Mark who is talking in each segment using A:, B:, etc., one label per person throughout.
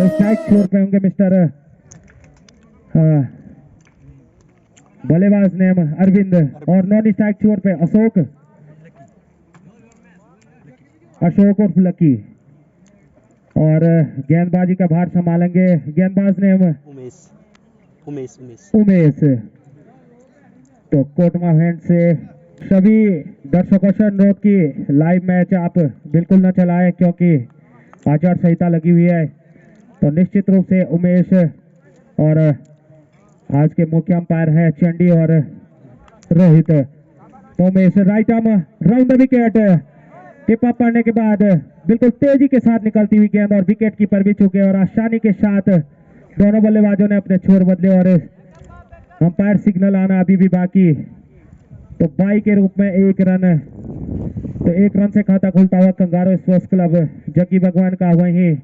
A: तो strike floor पे होंगे मिस्टर बल्लेबाज नेम अरविंद और नॉन स्ट्राइक फ्लोर पे अशोक और लकी और गेंदबाजी का भार संभालेंगे गेंदबाज नेम उमेश। तो कोटमा हैंड से सभी दर्शकों से अनुरोध की लाइव मैच आप बिल्कुल न चलाएं क्योंकि आचार संहिता लगी हुई है। तो निश्चित रूप से उमेश और आज के मुख्य अंपायर है चंडी और रोहित। तो Umesh right arm round the wicket tip up पड़ने के बाद बिल्कुल तेजी के साथ निकलती हुई गेंद और विकेट कीपर भी चुके और आसानी के साथ दोनों बल्लेबाजों ने अपने छोर बदले और अंपायर सिग्नल आना अभी भी बाकी। तो 22 के रूप में 1 रन। तो 1 रन से खाता खुलता हुआ कंगारू स्पोर्ट्स क्लब जग्गी भगवान का वहीं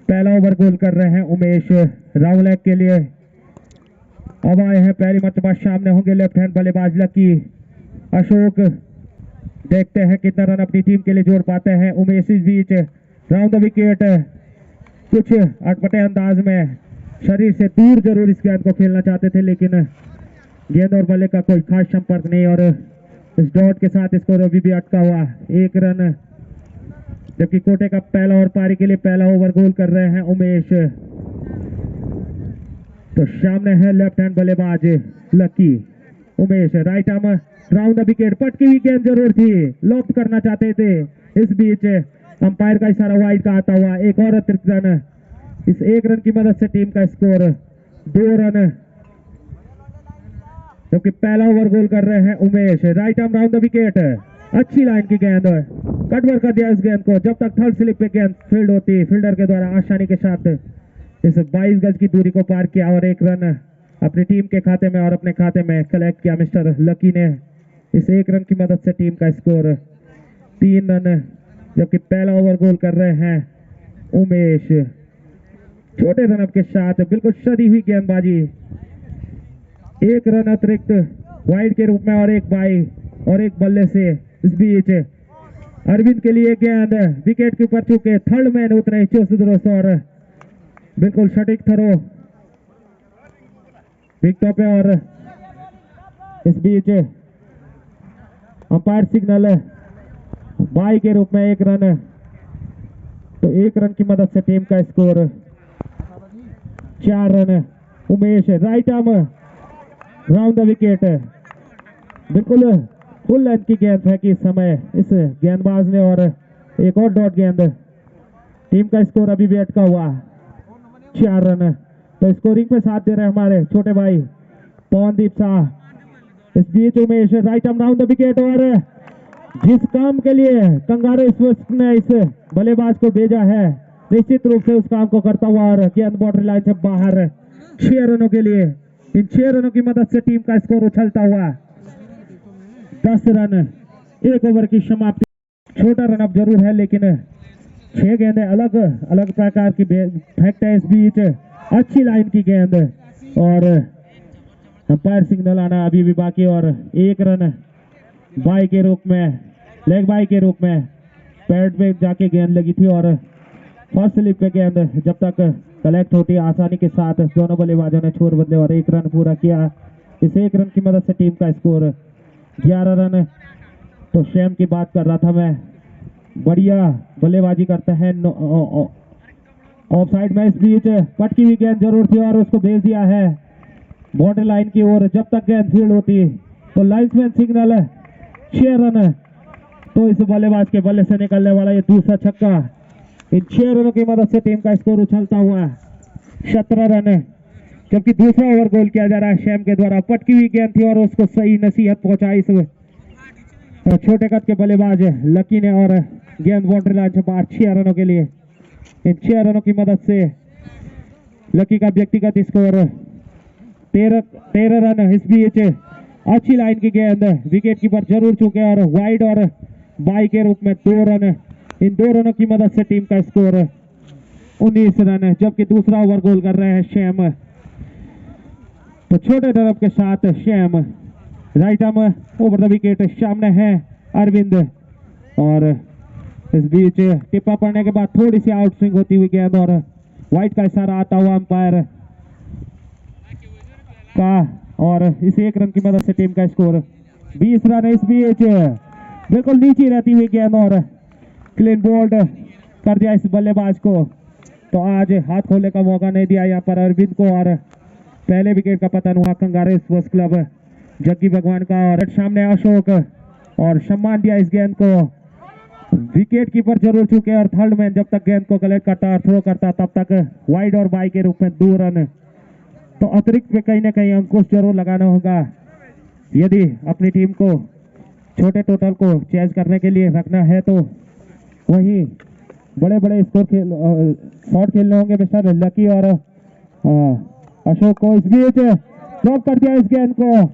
A: पहला ओवर गोल कर रहे हैं उमेश राहुल के लिए। अब आए हैं पहली मर्तबा सामने होंगे लेफ्ट हैंड बल्लेबाज लकी अशोक। देखते हैं कितना रन अपनी टीम के लिए जोड़ पाते हैं उमेश। इस बीच राउंड द विकेट कुछ अटपटे अंदाज में शरीर से दूर जरूर इस गेंद को खेलना चाहते थे लेकिन गेंद और बल्ले का कोई खास संपर्क नहीं और इस डॉट के साथ स्कोर अभी भी अटका हुआ 1 रन। जबकि कोटे का पहला ओवर पारी के लिए पहला ओवर गोल कर रहे हैं उमेश। तो सामने है लेफ्ट हैंड बल्लेबाज lucky. Umesh right arm round the wicket पटकी हुई गेंद जरूर थी लॉफ्ट करना चाहते थे। इस बीच अंपायर का इशारा वाइड का आता हुआ एक और अतिरिक्त रन। इस 1 रन की मदद से टीम का स्कोर 2 रन। जबकि पहला ओवर गोल कर रहे हैं Umesh right arm round the wicket अच्छी लाइन की गेंद कटवर कर दिया इस गेंद को। जब तक थर्ड स्लिप पे गेंद फील्ड होती फील्डर के द्वारा आसानी के साथ इस 22 गज की दूरी को पार किया और 1 रन अपनी टीम के खाते में और अपने खाते में कलेक्ट किया मिस्टर लकी ने। इस 1 रन की मदद से टीम का स्कोर 3 रन। जबकि पहला ओवर गोल कर रहे हैं उमेश छोटे रन के साथ बिल्कुल सदी हुई गेंदबाजी 1 रन अतिरिक्त वाइड के रूप में और 1 बाई और 1 बल्ले से। इस बीच अरविंद के लिए गेंद विकेट के ऊपर चुके थर्ड मैन उतरे चौसठ और बिल्कुल सटीक थ्रो विकेटों पे और इस बीच अंपायर सिग्नल 22 के रूप में 1 रन। तो 1 रन की मदद से टीम का score 4 run. Umesh right arm round the wicket बिल्कुल फुल लेंथ की गेंद है कि इस समय इस गेंदबाज ने और एक और डॉट गेंद। टीम का स्कोर अभी भी अटका हुआ 4 रन। तो स्कोरिंग पे साथ दे रहे हैं हमारे छोटे भाई पवनदीप शाह। इस बीच Umesh right arm round the wicket और जिस काम के लिए कंगारू स्पोर्ट्स ने इस बल्लेबाज को भेजा है निश्चित रूप से उस काम को करता हुआ और गेंद बाउंड्री लाइन से बाहर 6 रनों के लिए। इन 6 रनों की मदद से टीम का स्कोर उछलता हुआ 10 रन। 1 ओवर की समाप्ति। छोटा रन अप जरूर है लेकिन 6 गेंदें अलग अलग प्रकार की फेंकते हैं। इस बीच अच्छी लाइन की गेंद और अंपायर सिग्नल आना अभी भी बाकी और 1 रन बाई के रूप में लेग बाई के रूप में पैड पे जाके गेंद लगी थी और फर्स्ट स्लिप पे गेंद जब तक कलेक्ट होती आसानी के साथ दोनों बल्लेबाजों ने छोर बदले और 1 रन पूरा किया। इस 1 रन की मदद से टीम का स्कोर 11 रन। तो शेम की बात कर रहा था मैं बढ़िया बल्लेबाजी करते हैं ऑफ साइड में। इस बीच पटकी हुई गेंद जरूर थी और उसको भेज दिया है बॉर्डर लाइन की ओर। जब तक गेंद फील्ड होती तो लाइन्समैन सिग्नल 6 रन। तो इस बल्लेबाज के बल्ले से निकलने वाला ये दूसरा छक्का। इन 6 रनों की मदद से टीम का स्कोर उछलता हुआ 17 रन। क्योंकि दूसरा ओवर गोल किया जा रहा है शैम के द्वारा। पटकी हुई गेंद थी और उसको सही नसीहत पहुंचाई इस छोटे कद के बल्लेबाज लकी ने और गेंद बाउंड्री लाइन से बाहर 6 रनों के लिए। इन 6 रनों की मदद से लकी का व्यक्तिगत स्कोर 13 रन। इस बीच अच्छी लाइन की गेंद विकेट कीपर जरूर चुके और वाइड और बाई के रूप में 2 रन। इन 2 रनों की मदद से टीम का स्कोर 19 रन। जबकि दूसरा ओवर गोल कर रहे हैं शैम। तो छोटे तरफ के साथ sham right arm over the wicket. सामने है अरविंद और इस बीच टिप्पा पड़ने के बाद थोड़ी सी आउट स्विंग होती हुई गेंद और वाइट का इशारा आता हुआ अंपायर का, और इस 1 रन की मदद से टीम का स्कोर 20 रन। इस बीच बिल्कुल नीचे रहती हुई गेंद और क्लीन बोल्ड कर दिया इस बल्लेबाज को। तो आज हाथ खोलने का मौका नहीं दिया यहाँ पर अरविंद को, और पहले विकेट का पतन हुआ कंगारू स्पोर्ट्स क्लब जग्गी भगवान का। और सामने अशोक, और सम्मान दिया इस गेंद को। विकेट कीपर जरूर चुके, और थर्ड मैन जब तक गेंद को कलेक्ट करता और थ्रो करता तब तक वाइड और बाई के रूप में 2 रन। तो अतिरिक्त पे कहीं ना कहीं अंकुश जरूर लगाना होगा यदि अपनी टीम को छोटे टोटल को चेंज करने के लिए रखना है। तो वहीं बड़े बड़े स्कोर शॉट खेलने होंगे मिस्टर लकी और अशोक को। इस बीच ड्रॉप कर दिया इस गेंद को,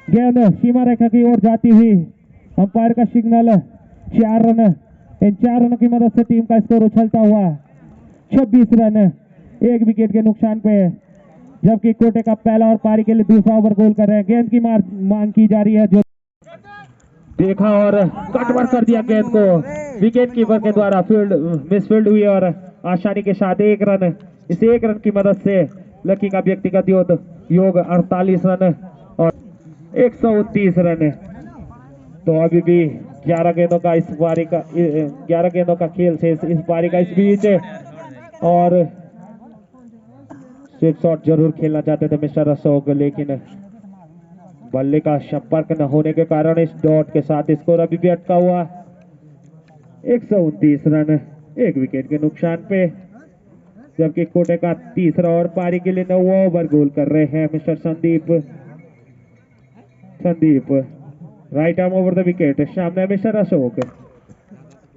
A: गेंद सीमा रेखा की ओर जाती हुई। अंपायर का सिग्नल 4 रन। इन 4 रनों की मदद से टीम का स्कोर उछलता हुआ 26 रन 1 विकेट के नुकसान पे, जबकि कोटे का पहला और पारी के लिए दूसरा ओवर गोल कर रहे हैं। गेंद की मांग की जा रही है, जो देखा और कटवर कर दिया गेंद को विकेट कीपर के द्वारा। फील्ड मिसफील्ड हुई और आसानी के साथ 1 रन। इस 1 रन की मदद से लकी का व्यक्तिगत योग 48 रन और 129 रन। तो अभी भी 11 गेंदों का इस पारी का 11 गेंदों का खेल से इस पारी का। इस बीच और सिक्स शॉट जरूर खेलना चाहते थे मिस्टर अशोक, लेकिन बल्ले का संपर्क न होने के कारण इस डॉट के साथ स्कोर अभी भी अटका हुआ 129 रन 1 विकेट के नुकसान पे, जबकि कोटे का तीसरा और पारी के लिए 9वां ओवर गोल कर रहे हैं mister Sandeep. Right arm over the wicket, सामने मिस्टर अशोक।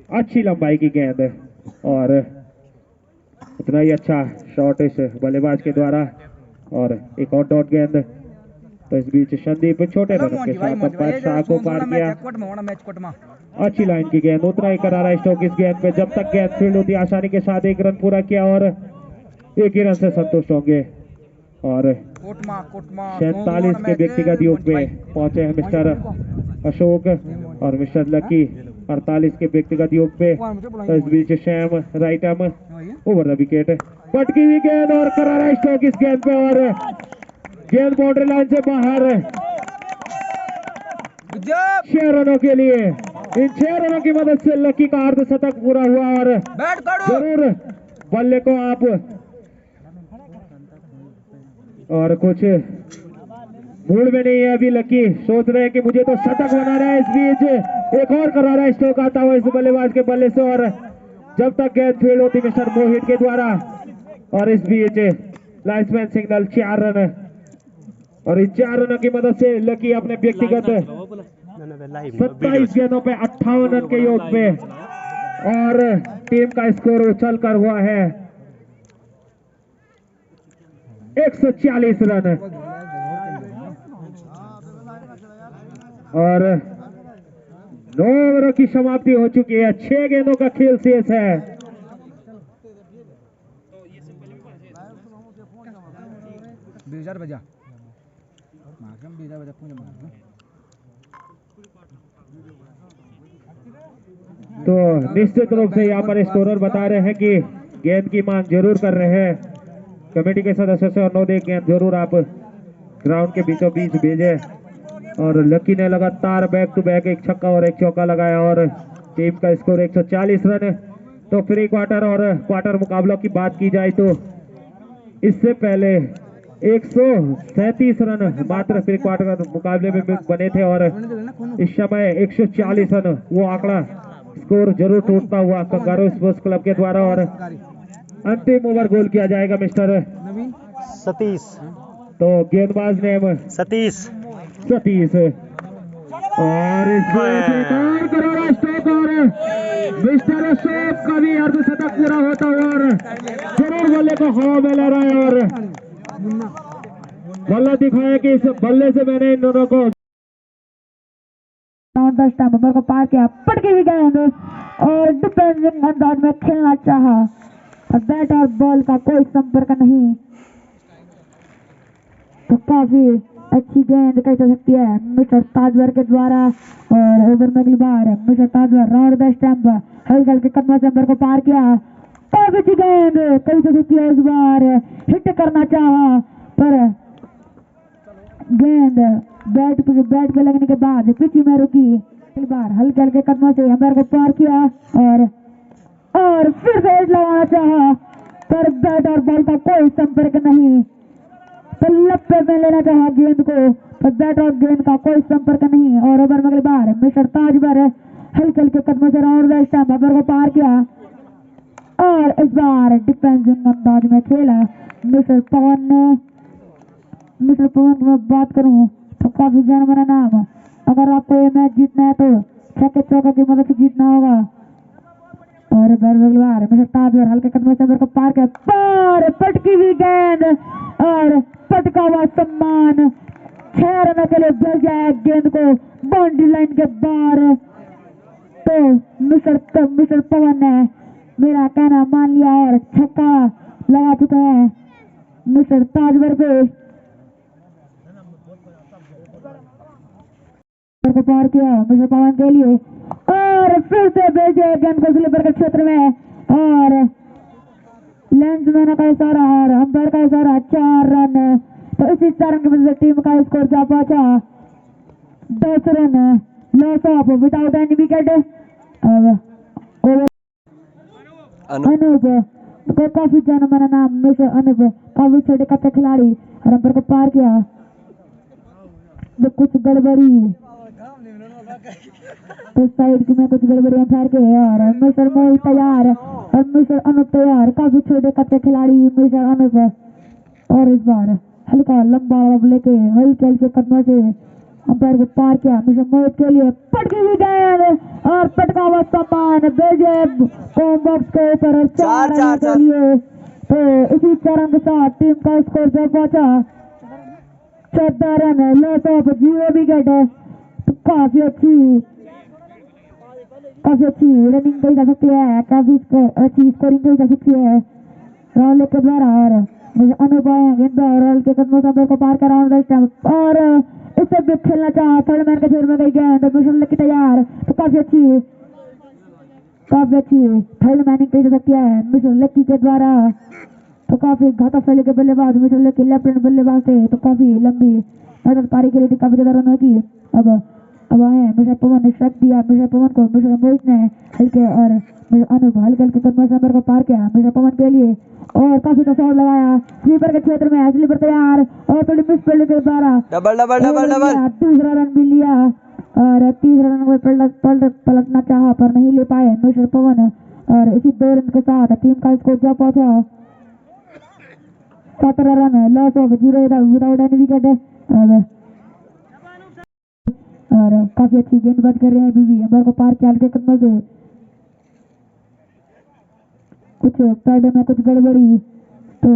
A: अच्छी लंबाई की गेंद और उतना ही अच्छा शॉट इस बल्लेबाज के द्वारा, और एक और डॉट गेंद। तो इस बीच संदीप छोटे रन के साथ अंपायर शाह को पार किया। अच्छी लाइन की गेंद, उतना ही करारा स्ट्रोक इस गेंद पे। जब तक गेंद फील्ड होती आसानी के साथ 1 रन पूरा किया और 1 ही रन से संतुष्ट होंगे। और 47 के व्यक्तिगत योग पे पहुंचे हैं मिस्टर अशोक और मिस्टर लकी 48 के व्यक्तिगत योग पे। तो इस बीच शैम right arm over the wicket, पटकी हुई गेंद और करारा स्ट्रोक इस गेंद पे, और गेंद बाउंड्री लाइन से बाहर। 6 रनों के लिए, इन 6 रनों की मदद से लकी का अर्धशतक पूरा हुआ। और जरूर बल्ले को आप और कुछ मूड में नहीं है अभी लकी, सोच रहे हैं कि मुझे तो शतक बनाना है। इस बीच एक और करारा स्ट्रोक आता हुआ इस बल्लेबाज के बल्ले से, और जब तक गेंद फील्ड होती मिस्टर मोहित के द्वारा। और इस बीच लाइन्समैन सिग्नल 4 रन, और इन 4 रनों की मदद से लकी अपने व्यक्तिगत 27 गेंदों पे 58 रन के योग पे, और टीम का स्कोर उछल कर हुआ है 140 रन। और 9 ओवरों की समाप्ति हो चुकी है, 6 गेंदों का खेल शेष है। तो निश्चित रूप से यहाँ पर स्कोरर बता रहे हैं कि गेंद की मांग जरूर कर रहे हैं कमेटी के सदस्यों से, और 9 गेंद जरूर आप ग्राउंड के बीचों बीच भेजे। और लकी ने लगातार बैक टू बैक 1 छक्का और 1 चौका लगाया, और टीम का स्कोर 140 रन। तो प्री क्वार्टर और क्वार्टर मुकाबलों की बात की जाए तो इससे पहले 137 रन मात्र प्री क्वार्टर मुकाबले में बने थे, और इस समय 140 रन वो आंकड़ा स्कोर जरूर टूटता हुआ कंगारू स्पोर्ट्स क्लब के द्वारा। और अंतिम ओवर गोल किया जाएगा मिस्टर
B: सतीश।
A: तो गेंदबाज नेम
B: सतीश।
A: और मिस्टर अशोक का भी अर्धशतक पूरा होता हुआ, और जरूर बल्ले को हवा में ले रहा है, और बल्ला दिखाया कि इस बल्ले से मैंने इन दोनों को
C: नंबर को पार किया, पटकी भी गेंद और डिफेंसिंग अंदाज में खेलना चाहा, और बैट और बॉल का कोई संपर्क नहीं। तो काफी अच्छी गेंद कही जा सकती है मिस्टर ताजवर के द्वारा, और ओवर में अगली बार mister Tajwar round the stump हल्के हल्के कदमों से अंदर को पार किया, काफी अच्छी गेंद कई तो किया इस बार हिट करना चाहा पर गेंद बैट पे लगने के बाद पिच में रुकी। इस बार हल्के हल्के कदमों से अंपायर को पार किया और फिर से हिट लगाना चाहा पर बैट और बॉल का कोई संपर्क नहीं। तो लप्पे में लेना चाहा गेंद को पर बैट और गेंद का कोई संपर्क नहीं और ओवर में अगली बार मिस्टर ताजवर हल्के हल्के कदमों से राउंड द स्टंप अंपायर को पार किया और इस बार डिफेंसिंग अंदाज में खेला मिस्टर पवन ने। मिस्टर पवन की मैं बात करूं तो काफी जाना मेरा नाम। अगर आपको ये मैच जीतना है तो छक्के चौके की मदद से जीतना होगा। और बार मिस्टर ताजवर हल्के कदमों से को पार किया पर पटकी हुई गेंद और पटका हुआ सम्मान 6 रनों के लिए भेज गया गेंद को बाउंड्री लाइन के बाहर। तो मिस्टर पवन ने मेरा कहना मान लिया और छक्का लगा चुका है मिस्टर ताजवर को पार किया मिस्टर पवन के लिए और फिर से भेजे गेंद को स्लीपर के क्षेत्र में और लेंसमैन का इशारा और अंपायर का इशारा 4 रन। तो इसी 4 रन की वजह से टीम का स्कोर जा पहुंचा 10 run loss of without any wicket. Anoop को काफी जाना मेरा नाम मिस्टर अनूप काफी छोटे कच्चे खिलाड़ी और अंपायर को पार किया तो कुछ गड़बड़ी तो साइड की में कुछ गड़बड़ी अंपायर के और मिस्टर मोहित तैयार और मिस्टर अनूप तैयार काफी छोटे कच्चे खिलाड़ी मिस्टर अनूप और इस बार हल्का लंबा लेके हल्के हल्के कदमों से अंपायर को पार किया मिस्टर मोहित के लिए पटकी हुई गेंद और पटका हुआ सम्मान भेजे बॉक्स के ऊपर 4 रन के लिए। तो इसी 4 रन के साथ टीम का स्कोर से पहुंचा 14 रन लॉस ऑफ 0 विकेट। तो काफी अच्छी रनिंग कही जा सकती है काफी अच्छी स्कोरिंग कही जा सकती है राहुल के द्वारा। और अनूप गेंद और हल्के कदमों से अंपायर को पार कर राउंड द स्टंप और इससे भी खेलना चाहा थर्ड मैन के क्षेत्र में गई गेंद मिशन लेके तैयार। तो काफी अच्छी थर्ड मैनिंग कही जा सकती है मिशन लेकी के द्वारा। तो काफी घातक शैली के बल्लेबाज मिशन लेकी लेफ्ट हैंड बल्लेबाज थे तो काफी लंबी नजर पारी के लिए थी काफी ज्यादा रनों की। अब आए मिस्टर पवन ने शक दिया मिस्टर पवन को मिस्टर मोहित ने हल्के और मिस्टर अनूप हल्के हल्के कदमों से अंपायर को पार किया मिस्टर पवन के लिए और काफी शॉट लगाया स्लीपर के क्षेत्र में स्लीपर तैयार और थोड़ी मिस फील्ड के द्वारा डबल तीसरा रन भी लिया और तीसरा रन को पलटना चाहा पर नहीं ले पाए मिस्टर पवन और इसी 2 रन के साथ टीम का स्कोर जा पहुंचा 17 run loss of 0 without any wicket. और काफी अच्छी गेंदबाज कर रहे हैं बीबी अंपायर को पार किया हल्के कदमों से कुछ पैड में कुछ गड़बड़ी तो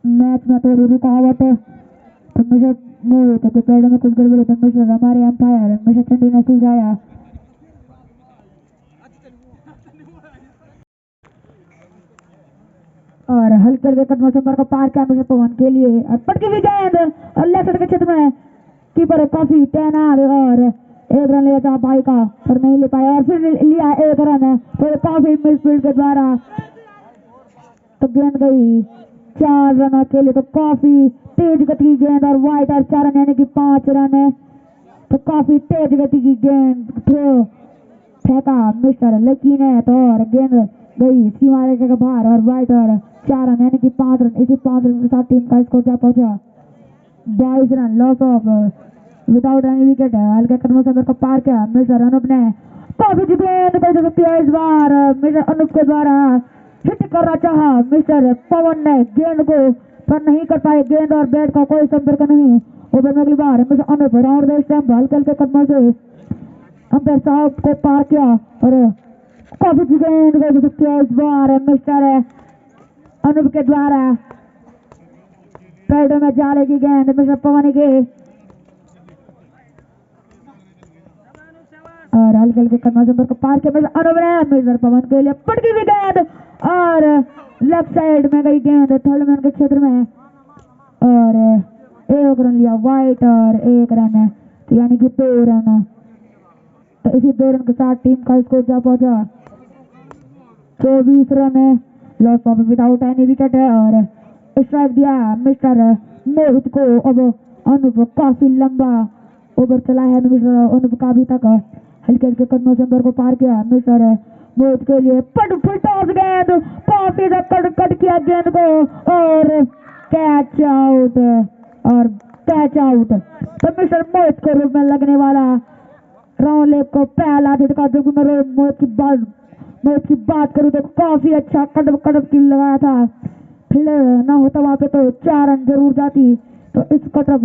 C: मैच में थोड़ी रुकावट तो मिस्टर मोहित तो पैड में कुछ गड़बड़ी तो मिस्टर हमारे अंपायर मिस्टर चंडी ने सुलझाया। और हल्के हल्के कदमों से अंपायर को पार किया मिस्टर पवन के लिए और पटकी हुई गेंद और लेफ्ट के क्षेत्र में कीपर काफी तैनात और 1 रन लिया था भाई का पर नहीं ले पाया और फिर लिया 1 रन तो काफी मिसफील्ड के द्वारा तो गेंद गई 4 रनों के लिए। तो काफी तेज गति की गेंद और वाइट और 4 रन यानी कि 5 रन। तो काफी तेज गति की गेंद थ्रो फेंका मिस्टर लकी ने तो और गेंद गई सीमा रेखा के बाहर और वाइट और 4 रन यानी कि 5 रन। इसी 5 रन के साथ टीम का स्कोर जा पहुंचा 22 run loss of without any wicket. हल्के कदमों से अंपायर को पार किया मिस्टर अनूप ने काफी गेंद कर सकती है इस बार मिस्टर अनूप के द्वारा हिट करना चाहा मिस्टर पवन ने गेंद को पर नहीं कर पाए गेंद और बैट का कोई संपर्क नहीं। ओवर में अगली बार mister Anoop round the stump हल्के हल्के कदमों से अंपायर साहब को पार किया और काफी गेंद कर सकती है इस बार मिस्टर अनूप के द्वारा पैडों में जाले की गेंद मिस्टर पवन के और हल्के हल्के कदमों से को पार किया मिस्टर पवन के लिए पटकी हुई गेंद और लेफ्ट साइड में गई गेंद थर्ड मैन के क्षेत्र में और 1 रन लिया वाइट और 1 रन तो यानी कि 2 रन। तो इसी 2 रन के साथ टीम का स्कोर जा पहुंचा 24 रन है। Loss of without any wicket है और स्ट्राइक दिया मिस्टर मोहित को। अब अनूप काफी लंबा ओवर चला है मिस्टर अनूप का अभी तक हल्के हल्के कदमों से अंदर को पार किया मिस्टर मोहित के लिए पट टॉस गेंद काफी कट किया गेंद को और कैच आउट तो मिस्टर मोहित के रूप में लगने वाला राउंड लेग को पहला झटका जो कि मैं मोहित की बात करूं तो काफी अच्छा कड़ब की लगाया था। फिलर ना होता वहां पे तो 4 रन जरूर जाती। तो इस कटअप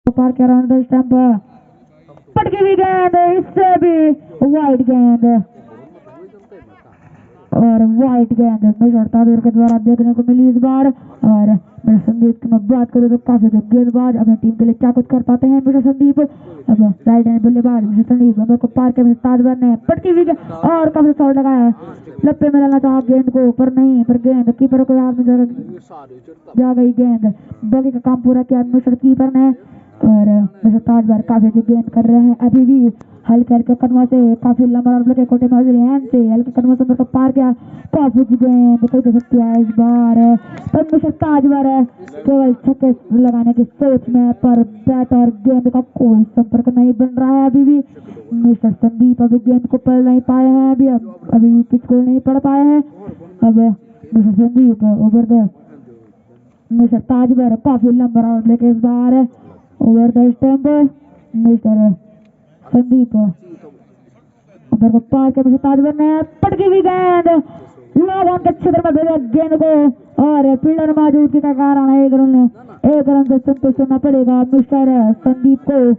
C: पार किया राउंड द स्टंप पटकी हुई गेंद इससे भी वाइड गेंद और वाइड गेंद मिस्टर तादिर के द्वारा देखने को मिली इस बार। और मिस्टर संदीप की मैं बात करूँ तो काफी गेंदबाज अपनी टीम के लिए क्या कुछ कर पाते हैं मिस्टर संदीप। अब राइट हैंड बल्लेबाज मिस्टर संदीप को पार के ताजवर ने पटकी हुई और काफी शॉट लगाया लप्पे में डालना चाहा गेंद को पर नहीं पर गेंद कीपर को हाथ में जा गई गेंद। बाकी का काम पूरा किया मिस्टर कीपर ने और मिस्टर ताजवर काफी अच्छी गेंद कर रहे हैं अभी भी हल्के हल्के कदमों से काफी लंबा रन के कोटे में हैंड से हल्के कदमों से मेरे को पार किया काफी अच्छी गेंद कोई तो सकती है इस बार पर मिस्टर ताजवर केवल छक्के लगाने की सोच में पर बैट और गेंद का कोई संपर्क नहीं बन रहा है अभी भी। मिस्टर संदीप अभी गेंद को पढ़ नहीं पाए हैं अभी पिच को नहीं पढ़ पाए हैं। अब mister Sandeep over the mister Tajwar काफी लंबा राउंड लेके इस बार over the stump mister Sandeep उधर को पार के ताजवर ने पटकी हुई गेंद लॉग ऑन के क्षेत्र में भेजा गेंद को और फील्डर मौजूद के कारण एक रन से संतुष्ट होना पड़ेगा मिस्टर संदीप को।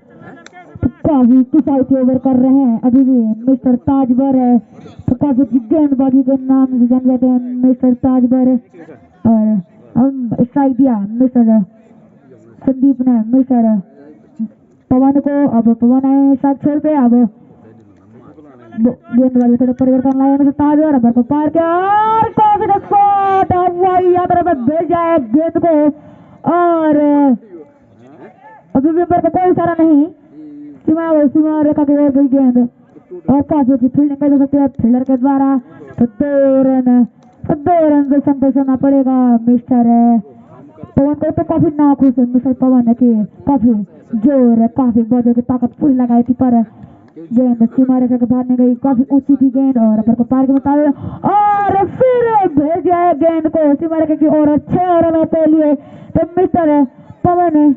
C: काफी किफायती ओवर कर रहे हैं अभी भी मिस्टर ताजवर तो काफी गेंदबाजी के नाम से जान जाते हैं मिस्टर ताजवर। और हम स्ट्राइक दिया मिस्टर संदीप ने मिस्टर पवन को। अब पवन आए स्ट्राइक छोड़ पे अब गेंदबाजी थोड़ा परिवर्तन लाया मिस्टर ताजवर अब को पार किया और काफी शॉट वही यहाँ तरफ भेज जाए गेंद को और अभी भी पर कोई सारा नहीं सीमा रेखा की ओर गई गेंद और काफी अच्छी फील्डिंग कर सकते हैं फील्डर के द्वारा। तो 2 रन से संतोष होना पड़ेगा मिस्टर पवन को। तो काफी नाखुश है मिस्टर पवन की काफी जोर काफी बॉडी की ताकत पूरी लगाई थी पर गेंद सीमा रेखा के बाहर नहीं गई काफी ऊंची थी गेंद और अपर को पार के मुताबिक और फिर भेज दिया गेंद को सीमा रेखा की ओर 6 रनों के लिए। तो मिस्टर पवन ने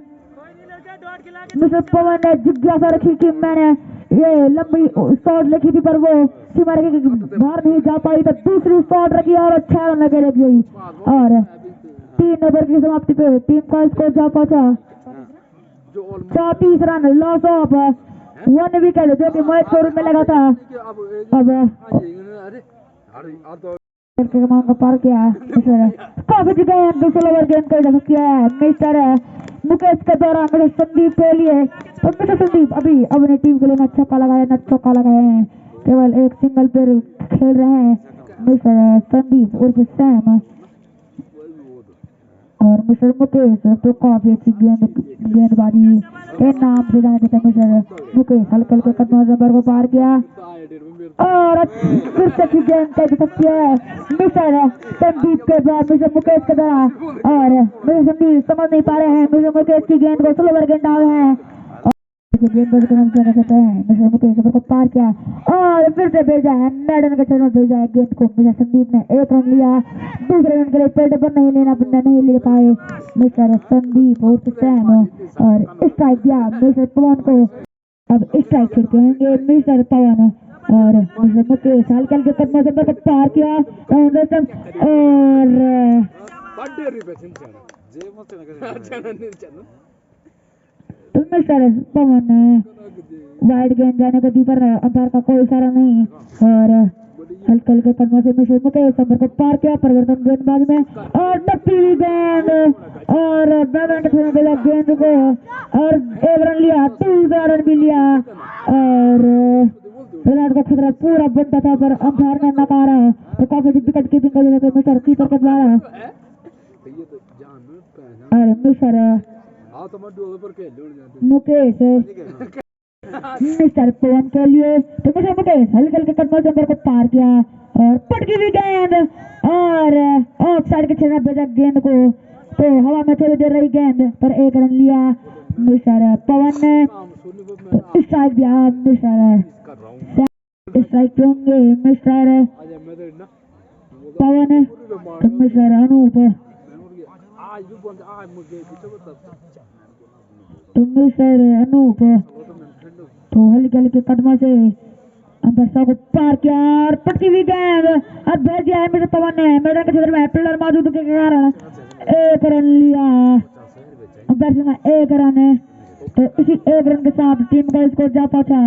C: जिज्ञासा रखी कि मैंने ये लंबी शॉट लिखी थी पर वो सीमा रेखा के बाहर नहीं जा पाई तो दूसरी शॉट रखी और 6 रन लगे लग गई और 3 ओवर की समाप्ति पे टीम का स्कोर जा पहुंचा 34 रन लॉस ऑफ 1 विकेट जो कि मोहित को में लगा था। अब को पार किया काफी गेंद दूसरे ओवर गेंद कर किया है मिस्टर मुकेश के द्वारा मिस्टर संदीप के लिए। तो मिस्टर संदीप अभी अपनी टीम के लिए न चौका लगाए हैं केवल एक सिंगल पे खेल रहे हैं मिस्टर संदीप उर्फ सैम और मिस्टर मुकेश तो काफी अच्छी गेंदबाजी के नाम से जाने जाते हैं मिस्टर मुकेश हल्के हल्के कदमों से को पार किया और फिर से अच्छी गेंद कर सकती है मिस्टर संदीप के बाद मिस्टर मुकेश के द्वारा और मिस्टर संदीप समझ नहीं पा रहे हैं मिस्टर मुकेश की गेंद को स्लोवर गेंद डाल हैं गेंदबाजी के नाम से जाने जाते हैं मिस्टर मुकेश को पार किया और फिर से भेजा है मैडन के क्षेत्र में भेजा है गेंद को मिस्टर संदीप ने 1 रन लिया दूसरे रन के लिए पेड़ पर नहीं ले पाए मिस्टर संदीप और सैम और स्ट्राइक दिया मिस्टर पवन को। अब स्ट्राइक छिड़केंगे मिस्टर पवन और मिस्टर मुकेश हल्के हल्के कदमों से पार किया और मिस्टर पवन वाइड गेंद जाने को दी पर अंपायर का कोई इशारा नहीं और हल्के हल्के कदमों से मिस्टर मुकेश अंपायर को पार किया परिवर्तन गेंदबाजी में और नपी हुई गेंद और गेंद को और 1 रन लिया 2 रन भी लिया और विराट का खतरा पूरा बनता था पर अंपायर ने नकारा। तो काफी विकेट कीपिंग कर रहे थे मिस्टर कीपर के द्वारा और मिस्टर मुकेश मिस्टर पवन के लिए तो मिस्टर मुकेश हल्के हल्के कदमों से अंदर को पार किया और पटकी हुई गेंद और ऑफ साइड के क्षेत्र में भेजा गेंद को, तो हवा में थोड़ी देर रही गेंद पर एक रन लिया मिस्टर पवन ने। तो स्ट्राइक दिया मिस्टर स्ट्राइक होंगे मिस्टर पवन तो मिस्टर अनूप तो मिस्टर अनूप तो हल्के हल्के कदमों से अंदर सब को पार किया और पटकी हुई गेंद अब भेज दिया है मिस्टर पवन ने मैदान के क्षेत्र में फील्डर मौजूद के कारण एक रन लिया अंदर से एक रन है। तो इसी एक रन के साथ टीम का स्कोर जा पहुंचा।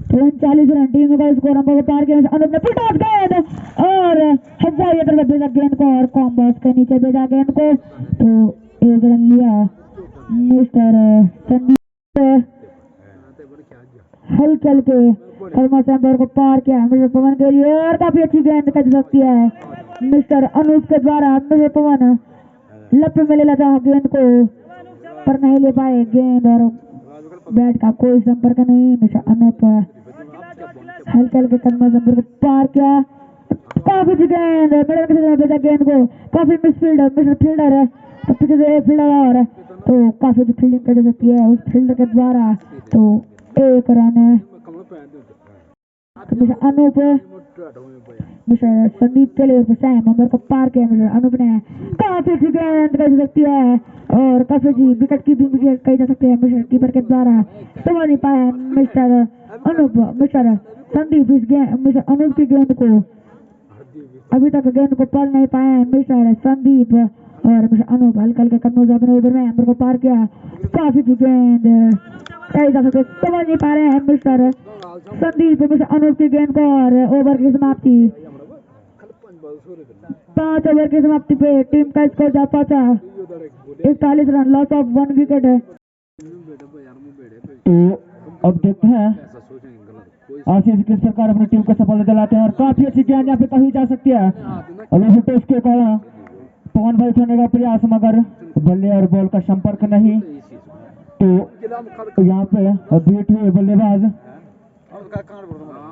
C: तो 39 रन टीम का स्कोर अंपायर पार किया अनुप ने फुल टॉस गेंद और हवाई तरफ भेजा गेंद को और कॉम्बॉक्स के नीचे भेजा गेंद को, तो एक रन लिया मिस्टर संदीप हल्के हल्के कदमों से अंपायर को पार किया मिस्टर पवन के लिए और काफी अच्छी गेंद कच सकती है मिस्टर अनूप के द्वारा। मिस्टर पवन लपे में ले लेता गेंद को पर नहीं ले पाए गेंद और बैट का कोई संपर्क नहीं। मिस्टर अनूप हल्के हल्के कदमों से अंपायर को पार किया काफी अच्छी गेंद मेरे किसी भेजा गेंद को काफी मिसफील्डर मिस्टर फील्डर है तो पीछे से एक फील्डर और तो काफी अच्छी फील्डिंग कर सकती है उस फील्डर के द्वारा, तो एक रन है। तो मिस्टर अनूप मिस्टर संदीप के लिए सैम अंदर को पार किया मिस्टर अनूप ने काफी अच्छी गेंद कर सकती है और काफी अच्छी विकेट कीपिंग भी कही जा सकती है मिस्टर कीपर के द्वारा, तो नहीं पाया मिस्टर अनूप मिस्टर संदीप इस गेंद मिस्टर अनूप की गेंद को अभी तक गेंद को पार नहीं पाए मिस्टर संदीप और मिस्टर अनूप हल्के हल्के कदमों से अपने ओवर में अंदर को पार किया काफी अच्छी गेंद कई जा सकते समझ नहीं पा रहे हैं मिस्टर संदीप मिस्टर अनूप की गेंद को और ओवर की समाप्ति 5 ओवर की समाप्ति पे टीम का स्कोर जा पहुंचा 41 रन लॉस ऑफ 1 विकेट है।
A: तो अब देखते हैं आशीष किस प्रकार अपनी टीम को सफलता दिलाते हैं और काफी अच्छी गेंद यहाँ पे कही जा सकती है और टेस्ट के कारण पवन भाई उठाने का प्रयास मगर बल्ले और बॉल का संपर्क नहीं, तो यहाँ पे बीट हुए बल्लेबाज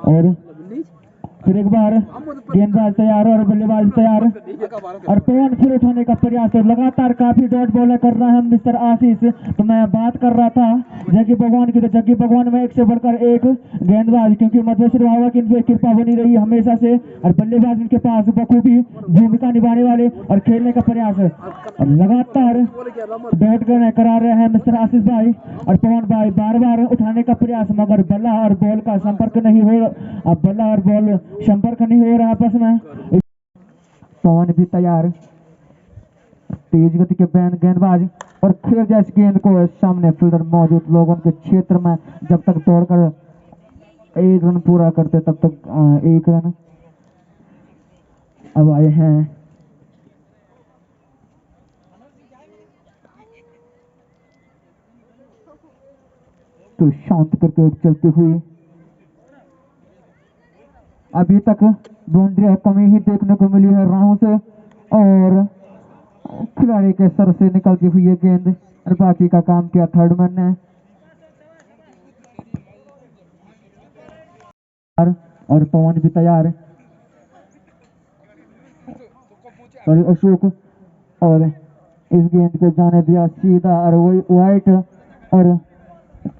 A: और फिर एक बार गेंदबाज तैयार और बल्लेबाज तैयार और पवन फिर उठाने का प्रयास और लगातार काफी डॉट बॉलर कर रहा है मिस्टर आशीष। तो मैं बात कर रहा था जग्गी भगवान की, तो जग्गी भगवान में एक से बढ़कर एक गेंदबाज क्योंकि मधुश्री बाबा की इनकी कृपा बनी रही हमेशा से और बल्लेबाज इनके पास बखूबी भूमिका निभाने वाले और खेलने का प्रयास और लगातार डॉट करा रहे हैं मिस्टर आशीष भाई और पवन भाई बार बार उठाने का प्रयास मगर बल्ला और बॉल का संपर्क नहीं हो रहा, बल्ला और बॉल संपर्क नहीं हो रहा आपस में। पवन भी तैयार तेज गति के गेंदबाज और खेल जाए इस गेंद को सामने फील्डर मौजूद लोगों के क्षेत्र में जब तक दौड़कर 1 रन पूरा करते तब तक 1 रन अब आए हैं। तो शांत करके चलती हुई अभी तक बाउंड्री कमी ही देखने को मिली है राहों से और खिलाड़ी के सर से निकलती हुई है गेंद और बाकी का काम किया थर्ड मैन ने और पवन भी तैयार और अशोक और इस गेंद को जाने दिया सीधा और वही वाइट और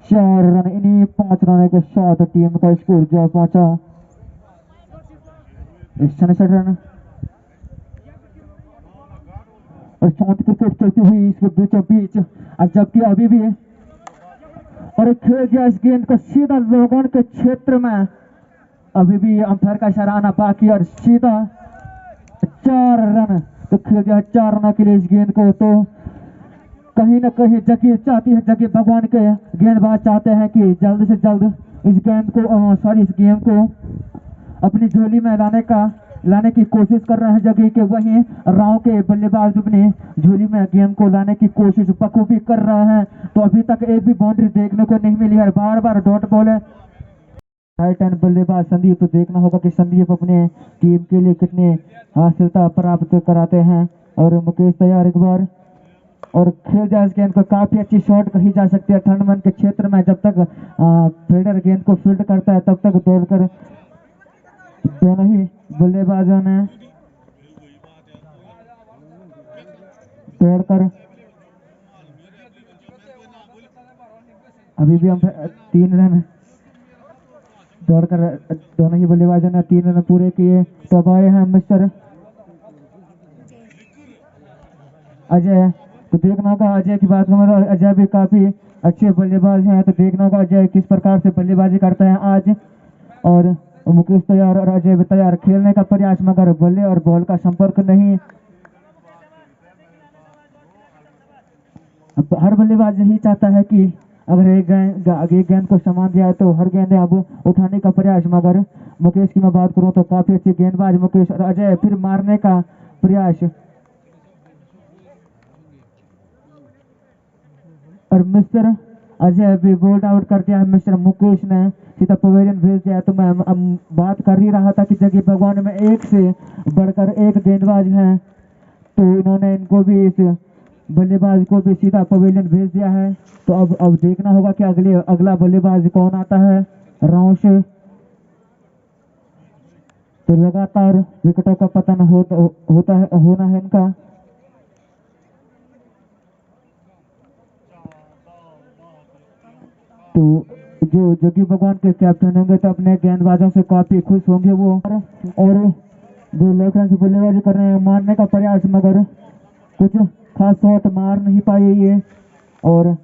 A: 4 रन इन्हीं 5 रन के साथ टीम का स्कोर जा पहुंचा 67 रन और शांत क्रिकेट चलती हुई इसके बीचों बीच और जबकि अभी भी और खेल गया इस गेंद को सीधा लोगों के क्षेत्र में अभी भी अंपायर का सराहना बाकी और सीधा 4 रन तो खेल गया 4 रन के लिए इस गेंद को। तो कहीं ना कहीं जगह चाहती है जगह भगवान के गेंदबाज चाहते हैं कि जल्द से जल्द इस गेंद को इस गेम को अपनी झोली में लाने का
D: लाने की कोशिश कर रहे हैं जगह के। वहीं राव के बल्लेबाज अपने झोली में गेंद को लाने की कोशिश बखूबी कर रहे हैं। तो अभी तक एक भी बाउंड्री देखने को नहीं मिली है, बार बार डॉट बॉल है। राइट हैंड बल्लेबाज संदीप, तो देखना होगा कि संदीप अपने टीम के लिए कितने हासिलता प्राप्त कराते हैं। और मुकेश तैयार एक बार और खेल जाए इस गेंद को, काफी अच्छी शॉट कही जा सकती है थर्ड मैन के क्षेत्र में। जब तक फील्डर गेंद को फील्ड करता है तब तक दौड़कर दोनों ही बल्लेबाजों ने दौड़कर अभी भी हम 3 रन दौड़कर दोनों ही बल्लेबाजों ने 3 रन पूरे किए। तो अब आए हैं मिस्टर अजय। तो देखना होगा अजय की बात करूँ, अजय भी काफी अच्छे बल्लेबाज हैं। तो देखना होगा अजय किस प्रकार से बल्लेबाजी करता है आज। और मुकेश तैयार और अजय भी तैयार, खेलने का प्रयास मगर बल्ले और बॉल का संपर्क नहीं। अब हर बल्लेबाज यही चाहता है कि अगर एक गेंद को समान दिया है तो हर गेंद अब उठाने का प्रयास। मगर मुकेश की मैं बात करूं तो काफी अच्छी गेंदबाज मुकेश और अजय फिर मारने का प्रयास। और मिस्टर अजय भी बोल्ड आउट कर दिया है। मिस्टर मुकेश ने सीधा पवेलियन भेज दिया। तो मैं बात कर ही रहा था कि जगह भगवान में एक से बढ़कर एक गेंदबाज हैं, तो इन्होंने इनको भी इस बल्लेबाज को भी सीधा पवेलियन भेज दिया है। तो अब देखना होगा कि अगला बल्लेबाज कौन आता है राव से। तो लगातार विकेटों का पतन होना है इनका। तो जो जगी भगवान के कैप्टन होंगे तो अपने गेंदबाजों से काफी खुश होंगे वो। और जो लेफ्ट हैंड से बल्लेबाजी कर रहे हैं मारने का प्रयास, मगर कुछ खास शॉट मार नहीं पाए ये। और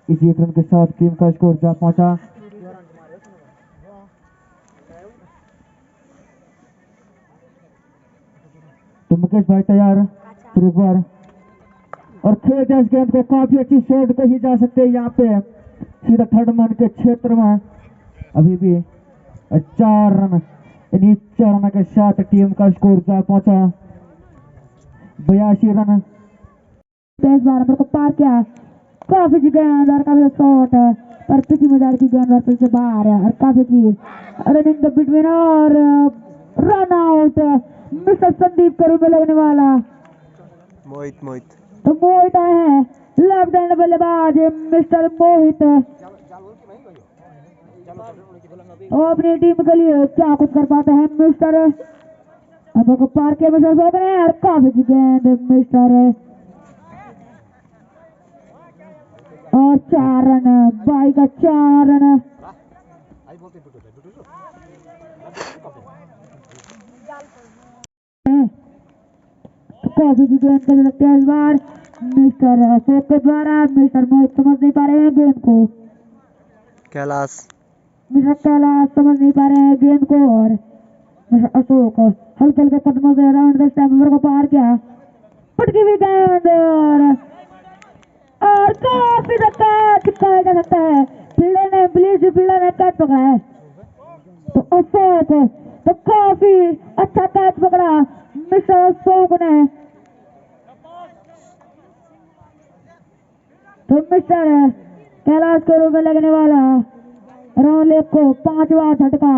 D: इसी एक रन के साथ टीम का स्कोर जा पहुंचा। तो मुकेश भाई तैयार फिर एक बार और खेल जाए इस गेंद को, काफी अच्छी शॉट कही जा सकती है यहाँ पे सीधा थर्ड मैन के क्षेत्र में। अभी भी 4 रन, इन्हीं 4 रन के साथ टीम का स्कोर जा पहुंचा 82 रन।
C: 23 बार नंबर को पार किया, काफी अच्छी गेंद और काफी शॉट है पर पिछली मजार की गेंद और फिर से बाहर है और काफी अच्छी रनिंग द बिटवीन और रन आउट। मिस्टर संदीप के रूप में लगने वाला
B: मोहित
C: तो मोहित है लेफ्ट हैंड बल्लेबाज मिस्टर मोहित। और अपनी टीम के लिए क्या कुछ कर पाते हैं मिस्टर। अब को पार के मिस्टर सो गए और काफी अच्छी गेंद मिस्टर और 4 रन, बाई का 4 रन। काफी अच्छी गेंद कर सकते हैं इस बार मिस्टर अशोक के द्वारा। मिस्टर मोहित समझ नहीं पा रहे हैं गेंद को, मिस्टर कैलाश समझ नहीं पा रहे हैं गेंद को। और मिस्टर अशोक हल्के हल्के कदमों से राउंड द स्टैम्प को पार किया, पटकी हुई गेंद और काफी कैच कहा जा सकता है। फील्डर ने कैच पकड़ा है तो अशोक तो काफी अच्छा कैच पकड़ा मिस्टर अशोक ने। तो मिस्टर कैलाश के रूप में लगने वाला रावलेक को 5वां झटका।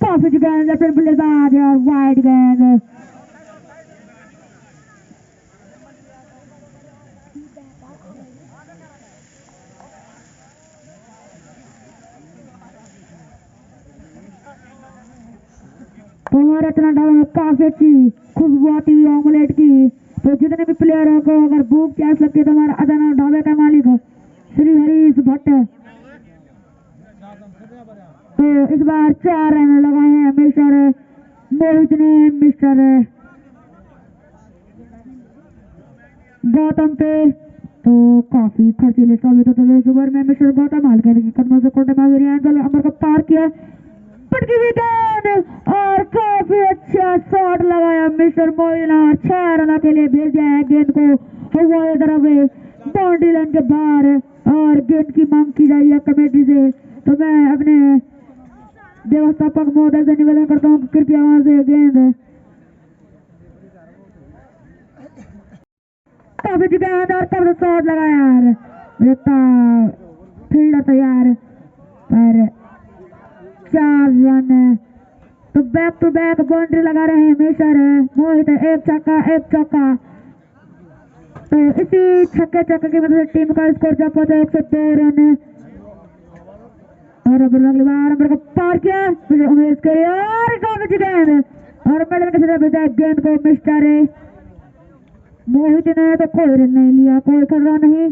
C: काफी गेंद फिर बल्लेबाज और वाइड गेंद। हमारे रचना ढाबे में काफी अच्छी खुशबू आती हुई ऑमलेट की। तो जितने भी प्लेयरों को अगर भूख प्यास लगती है तो हमारा अदाना ढाबे का मालिक श्री हरीश भट्ट तो इस बार 4 रन लगाए हैं मिस्टर मोहित ने मिस्टर गौतम पे। तो काफी खर्चीले साबित होते हुए इस ओवर में मिस्टर गौतम हल्के कदमों से कोटे माजरी अंबर को पार किया, पटकी हुई गेंद और काफी अच्छा शॉट लगाया मिस्टर मोहित ने और 6 रनों के लिए भेज दिया है गेंद को हवाई तरफ बाउंड्री लाइन के बाहर। और गेंद की मांग की जाएगी कमेटी से। तो मैं अपने व्यवस्थापक महोदय से निवेदन करता हूँ कि कृपया वहां से गेंद काफी गेंद और कब शॉट लगा यार, फील्डर तैयार पर 4 रन। तो बैक टू बैक बाउंड्री लगा रहे हैं मिस्टर मोहित, एक छक्का एक चौका। तो इसी छक्के चौके की मदद से टीम का स्कोर जब पहुंचा 102 रन। और अगली बार नंबर को पार किया उमेश के और काफी गेंद और मैडल के सीधे भेजा गेंद को मिस्टर मोहित ने। तो कोई रन नहीं लिया, कोई खतरा नहीं।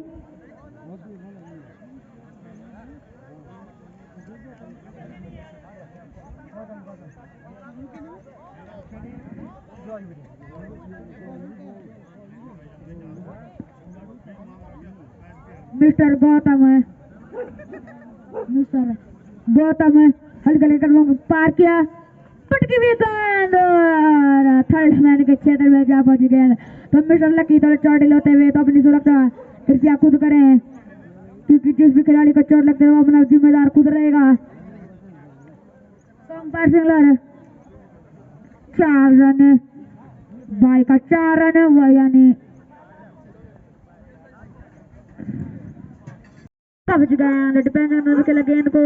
C: मिस्टर गौतम हल्का पार किया, पटकी भी गेंद और थर्ड मैन के क्षेत्र में जा पहुंची गेंद। तो मिस्टर लकी थोड़े चोट लेते हुए तो अपनी सुरक्षा कृपया खुद करें, क्योंकि जिस भी खिलाड़ी को चोट लगते है वो अपना जिम्मेदार खुद रहेगा। सोमपाल सिंगलर 4 रन, भाई का 4 रन हुआ, यानी गेंद डिपेंडेंट खेला गेंद को